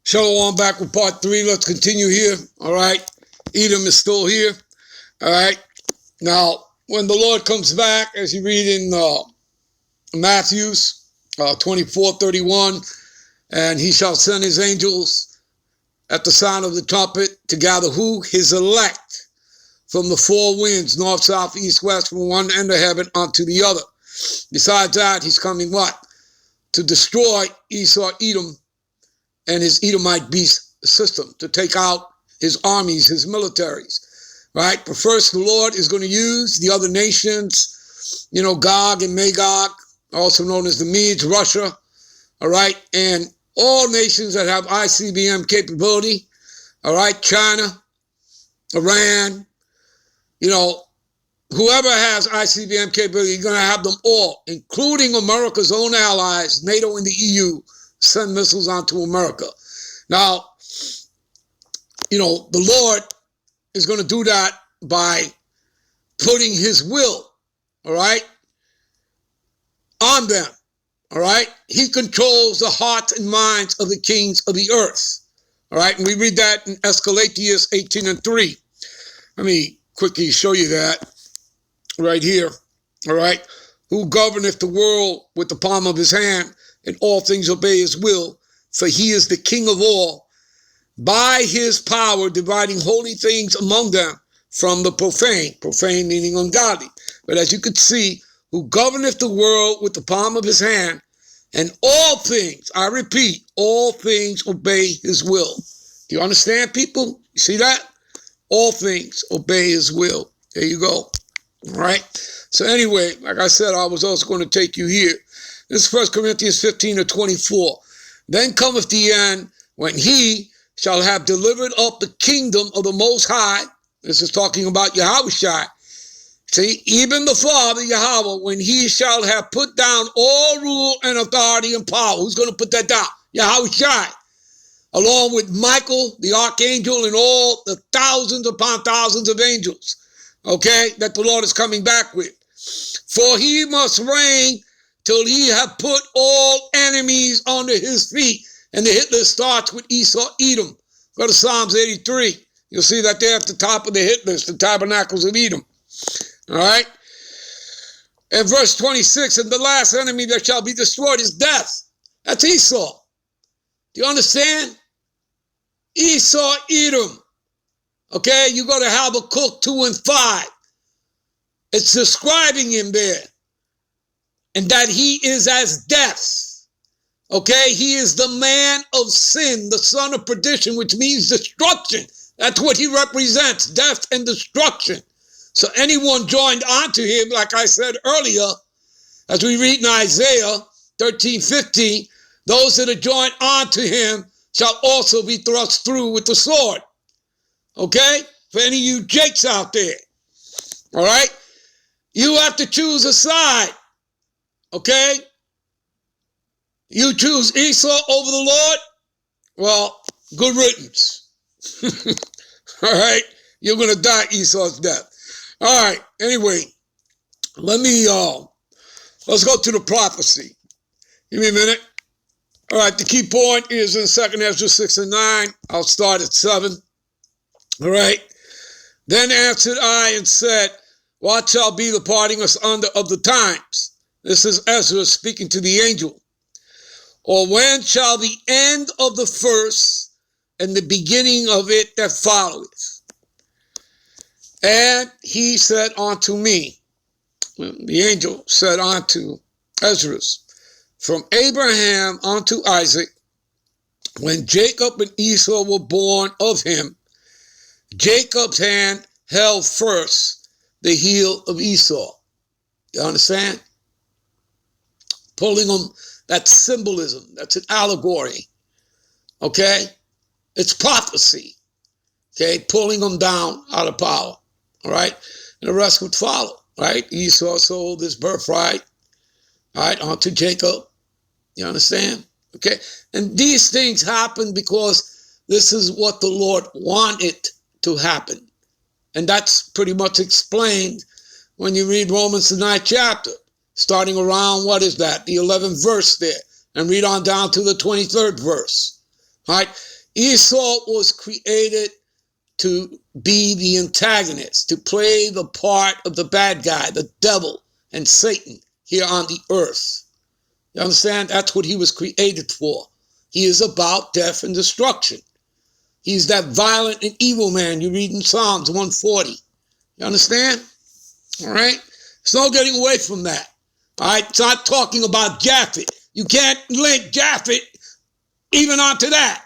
Shalom, back with part 3. Let's continue here. All right. Edom is still here. All right. Now, when the Lord comes back, as you read in Matthew's 24:31, and he shall send his angels at the sound of the trumpet to gather who? His elect from the four winds, north, south, east, west, from one end of heaven unto the other. Besides that, he's coming what? To destroy Esau, Edom, and his Edomite beast system, to take out his armies, his militaries, right? But first, the Lord is going to use the other nations, Gog and Magog, also known as the Medes, Russia, all right? And all nations that have ICBM capability, all right? China, Iran, whoever has ICBM capability, you're going to have them all, including America's own allies, NATO and the EU, send missiles onto America. Now, the Lord is going to do that by putting his will, all right, on them, all right? He controls the hearts and minds of the kings of the earth, all right? And we read that in Escalatius 18:3. Let me quickly show you that right here, all right? Who governeth the world with the palm of his hand, and all things obey his will, for he is the king of all, by his power dividing holy things among them from the profane meaning ungodly. But as you could see, who governeth the world with the palm of his hand, and all things, I repeat, all things obey his will. Do you understand, people? You see that? All things obey his will. There you go. All right? So anyway, like I said, I was also going to take you here. This is 1 Corinthians 15:24. Then cometh the end, when he shall have delivered up the kingdom of the Most High. This is talking about Yahushua. See, even the Father, Yahweh, when he shall have put down all rule and authority and power. Who's going to put that down? Yahushua. Along with Michael, the archangel, and all the thousands upon thousands of angels, okay, that the Lord is coming back with. For he must reign till he have put all enemies under his feet. And the hit list starts with Esau, Edom. Go to Psalms 83. You'll see that there at the top of the hit list, the tabernacles of Edom. All right? And verse 26, and the last enemy that shall be destroyed is death. That's Esau. Do you understand? Esau, Edom. Okay? You go to Habakkuk 2:5. It's describing him there. And that he is as death. Okay, he is the man of sin, the son of perdition, which means destruction. That's what he represents, death and destruction. So anyone joined onto him, like I said earlier, as we read in Isaiah 13:15, those that are joined onto him shall also be thrust through with the sword. Okay, for any of you jakes out there. All right, you have to choose a side. Okay. You choose Esau over the Lord? Well, good riddance. All right? You're going to die Esau's death. All right. Anyway, let's go to the prophecy. Give me a minute. All right. The key point is in 2nd Ezra 6:9. I'll start at 7. All right. Then answered I and said, what shall be the parting asunder of the times? This is Ezra speaking to the angel. Or when shall the end of the first and the beginning of it that followeth? And he said unto me, the angel said unto Ezra, from Abraham unto Isaac, when Jacob and Esau were born of him, Jacob's hand held first the heel of Esau. You understand? Pulling them. That's symbolism. That's an allegory. Okay? It's prophecy. Okay? Pulling them down out of power. All right? And the rest would follow. Right? Esau sold his birthright. All right? Onto Jacob. You understand? Okay? And these things happen because this is what the Lord wanted to happen. And that's pretty much explained when you read Romans the 9th chapter. Starting around, what is that? The 11th verse there. And read on down to the 23rd verse. All right? Esau was created to be the antagonist, to play the part of the bad guy, the devil and Satan here on the earth. You understand? That's what he was created for. He is about death and destruction. He's that violent and evil man you read in Psalms 140. You understand? All right? There's no getting away from that. All right? It's not talking about Japhet. You can't link Japhet even onto that.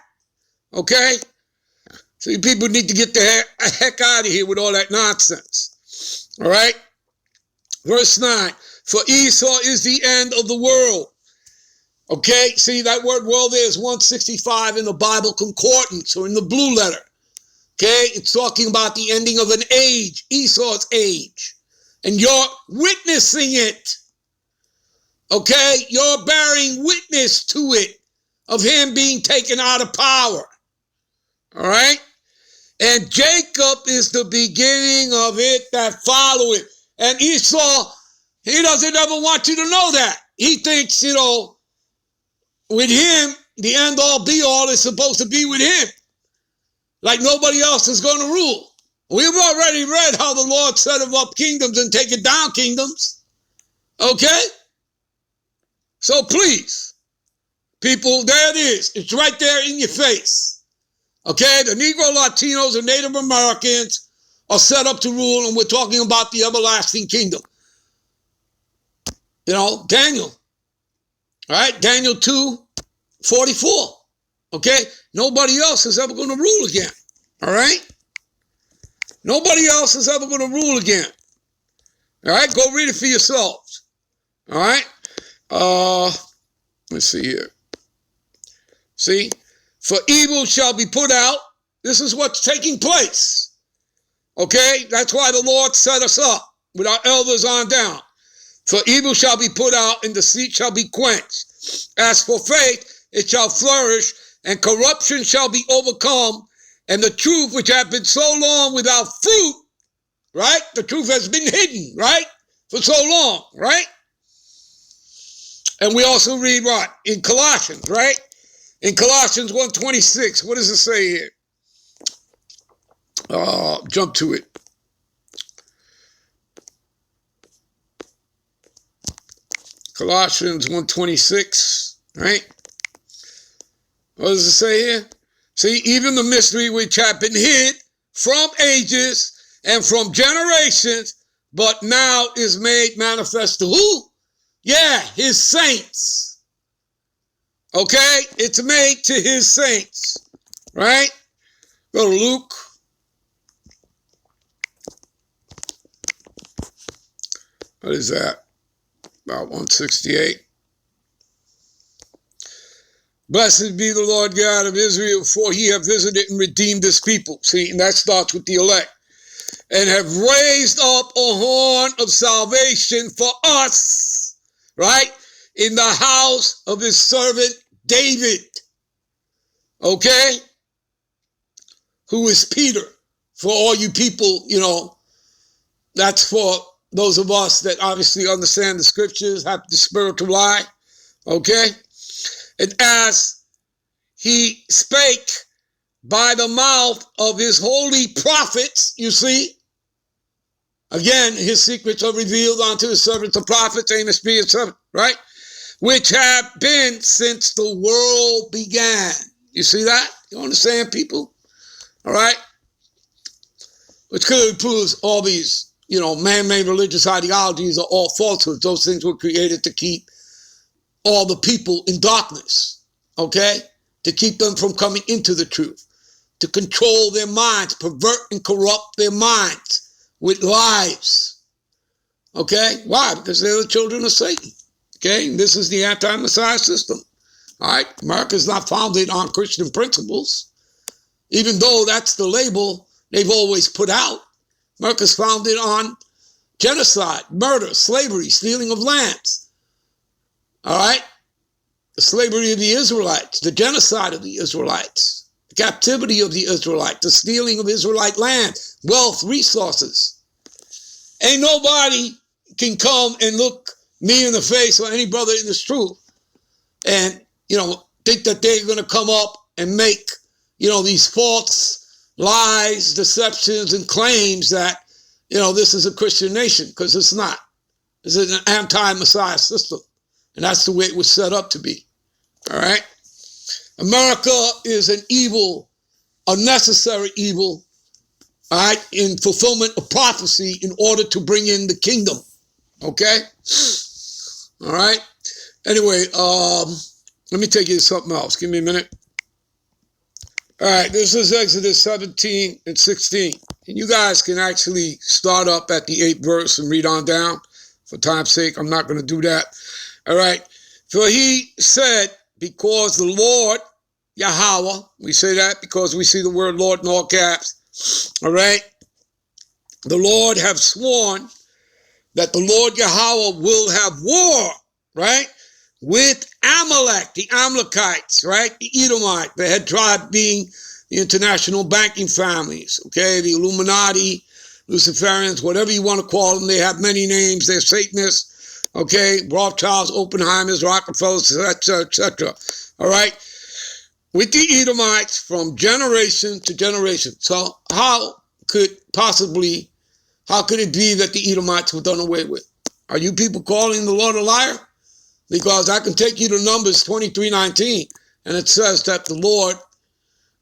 Okay? So you people need to get the heck out of here with all that nonsense. All right? Verse 9. For Esau is the end of the world. Okay? See, that word world there is 165 in the Bible Concordance or in the blue letter. Okay? It's talking about the ending of an age, Esau's age. And you're witnessing it. Okay? You're bearing witness to it, of him being taken out of power. All right? And Jacob is the beginning of it that follow it. And Esau, he doesn't ever want you to know that. He thinks, with him, the end all be all is supposed to be with him. Like nobody else is going to rule. We've already read how the Lord set up kingdoms and taken down kingdoms. Okay? So please, people, there it is. It's right there in your face. Okay, the Negro, Latinos, and Native Americans are set up to rule, and we're talking about the everlasting kingdom. Daniel. All right, Daniel 2:44. Okay, nobody else is ever going to rule again. All right? Nobody else is ever going to rule again. All right, go read it for yourselves. All right? Let's see here. See? For evil shall be put out. This is what's taking place. Okay? That's why the Lord set us up with our elders on down. For evil shall be put out, and deceit shall be quenched. As for faith, it shall flourish, and corruption shall be overcome, and the truth which hath been so long without fruit, right? The truth has been hidden, right? For so long, right? And we also read what? In Colossians, right? In Colossians 1:26, what does it say here? Jump to it. Colossians 1:26, right? What does it say here? See, even the mystery which had been hid from ages and from generations, but now is made manifest to who? Yeah, his saints. Okay, it's made to his saints, right? Go to Luke. What is that? About 168. Blessed be the Lord God of Israel, for he hath visited and redeemed his people. See, and that starts with the elect. And have raised up a horn of salvation for us, right? In the house of his servant David, okay? Who is Peter? For all you people, that's for those of us that obviously understand the scriptures, have the spiritual eye, okay? And as he spake by the mouth of his holy prophets, you see, again, his secrets are revealed unto his servants, the prophets, Amos, be his servant, right? Which have been since the world began. You see that? You understand, people? All right? Which clearly proves all these, man-made religious ideologies are all falsehoods. Those things were created to keep all the people in darkness, okay? To keep them from coming into the truth, to control their minds, pervert and corrupt their minds with lies, okay? Why? Because they're the children of Satan. Okay, and this is the anti-Messiah system. All right, America's not founded on Christian principles, even though that's the label they've always put out. America's founded on genocide, murder, slavery, stealing of lands. All right, the slavery of the Israelites, the genocide of the Israelites, the captivity of the Israelites, the stealing of Israelite land, wealth, resources. Ain't nobody can come and look me in the face or any brother in this truth and, think that they're going to come up and make, these false lies, deceptions, and claims that, this is a Christian nation, because it's not. It's an anti-Messiah system. And that's the way it was set up to be. All right? America is an evil, a necessary evil, all right, in fulfillment of prophecy in order to bring in the kingdom. Okay? All right? Anyway, let me take you to something else. Give me a minute. All right, this is Exodus 17 and 16. And you guys can actually start up at the 8th verse and read on down. For time's sake, I'm not going to do that. All right. For he said, because the Lord, Yahweh, we say that because we see the word Lord in all caps. All right. The Lord have sworn that the Lord Yahweh will have war, right, with Amalek, the Amalekites, right, the Edomites, the head tribe being the international banking families, okay, the Illuminati, Luciferians, whatever you want to call them. They have many names. They're Satanists, okay, Rothschilds, Oppenheimers, Rockefellers, etc., etc. All right, with the Edomites from generation to generation. So how could it be that the Edomites were done away with? Are you people calling the Lord a liar? Because I can take you to Numbers 23:19, and it says that the Lord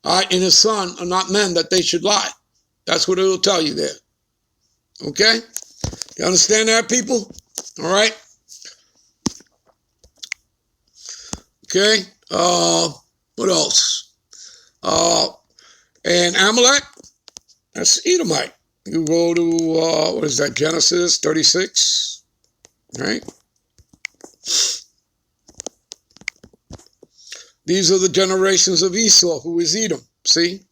and his son are not men that they should lie. That's what it'll tell you there. Okay? You understand that, people? All right? Okay? What else? And Amalek, that's Edomite. You go to, what is that, Genesis 36, right? These are the generations of Esau, who is Edom. See?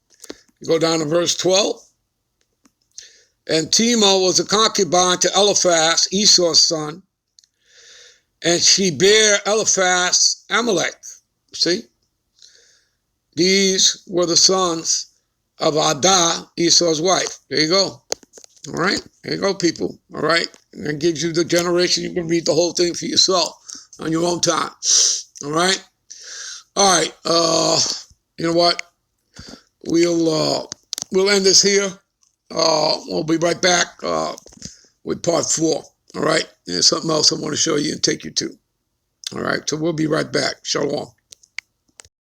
You go down to verse 12. And Timah was a concubine to Eliphaz, Esau's son, and she bare Eliphaz Amalek. See? These were the sons of Adah, Esau's wife. There you go. All right? There you go, people. All right? And that gives you the generation. You can read the whole thing for yourself on your own time. All right? All right. You know what? We'll end this here. We'll be right back with part 4. All right? And there's something else I want to show you and take you to. All right? So we'll be right back. Shalom.